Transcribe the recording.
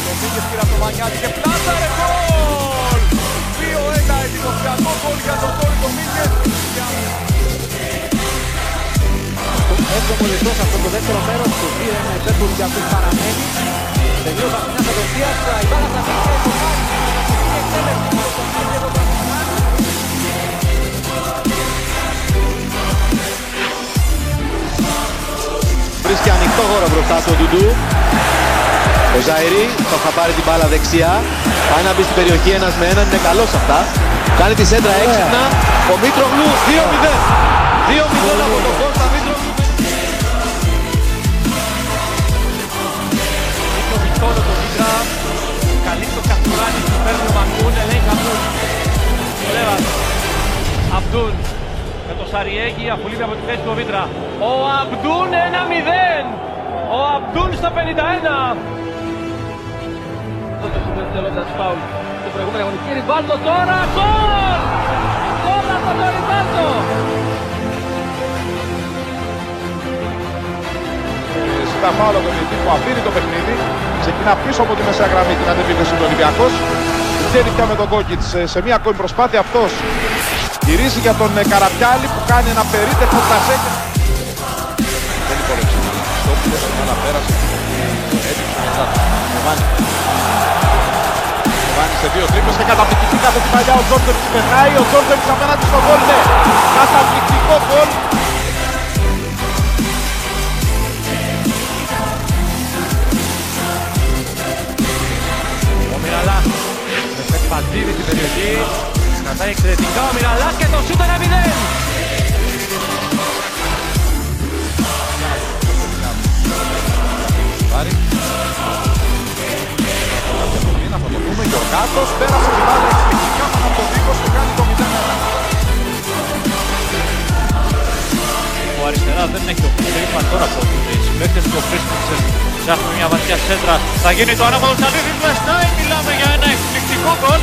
Το πήγε πήρα το Μανιάτη και πλάταρε γκολ! 2-1 εντυπωσιακό γκολ για τον Τόνι Ντομίνγκες. Έβδομο λεπτό σε αυτό το δεύτερο μέρος του 2-1 υπέρ του Ολυμπιακού παραμένει. Τελείωσαν μιας απευθείας, η μπάλα θα πήγε στο μάτι. Η εκτέλεση του στον Μάγκεδο Πασχαλά. Βρίσκει ανοιχτό χώρο μπροστά του Ντουντού. Ο Ζαΐρη θα πάρει την μπάλα δεξιά. Πάει να μπει στην περιοχή ένας με έναν, είναι καλός αυτά. Κάνει τη σέντρα έξυπνα. Ο Μήτρογλου 2-0. 2-0 από τον Κώστα Μήτρογλου. Το Μητώνο το Μήτρα. Καλύπτει το Καστουράνι που παίρνει ο Μαγκούν. Ελέγχει Αμπτούν. Λέβας. Αμπτούν. Με το Σαριέγγι αφουλείται από τη θέση του Μήτρα. Ο Αμπτούν 1-0. Ο Αμπτούν στα 51. Τότε του δευτερόλεπτα της φάουλ. Το προηγούμενο αγωνιστική Ριβάλτο τώρα. Γκολ! Γκολ από τον Ριβάλτο! Ζητά φάουλ από τον διαιτητή που αφήνει το παιχνίδι. Ξεκινά πίσω από τη μεσαία γραμμή την αντεπίθεση του Ολυμπιακός. Βγαίνει πια με τον Κόκκιτς σε μια ακόμη προσπάθεια. Αυτός γυρίζει για τον Καραπιάλη που κάνει ένα περίτεχνο πλασέ. Δεν υπόλεψε. Το όπλος αλλά πέρασε. Έτυχε μετά του. Βάνει σε δύο τρίπες και καταπληκτική κάθε τη παλιά. Ο Τζόρτζεβιτς περνάει. Ο Τζόρτζεβιτς απέναντι στο γκολ. Ναι, καταπληκτικό γκολ. Ο Μιραλάς με Φαντίδη στην περιοχή. Κρατάει εξαιρετικά ο Μιραλάς και το σούτ 1-0. Θα το πούμε, Γιωργάτος πέρασε την μπάλα εκπληκτικά πάνω από τον Δίκος και κάνει το 0-1. Ο αριστερά δεν έχει ο Κρίσπαν τώρα από τους συμπαίκτες του. Ο Κρίσπαν ψάχνει μια βαθιά σέντρα. Θα γίνει το ανάποδο Σαλίδης. Μιλάμε για ένα εκπληκτικό γκολ.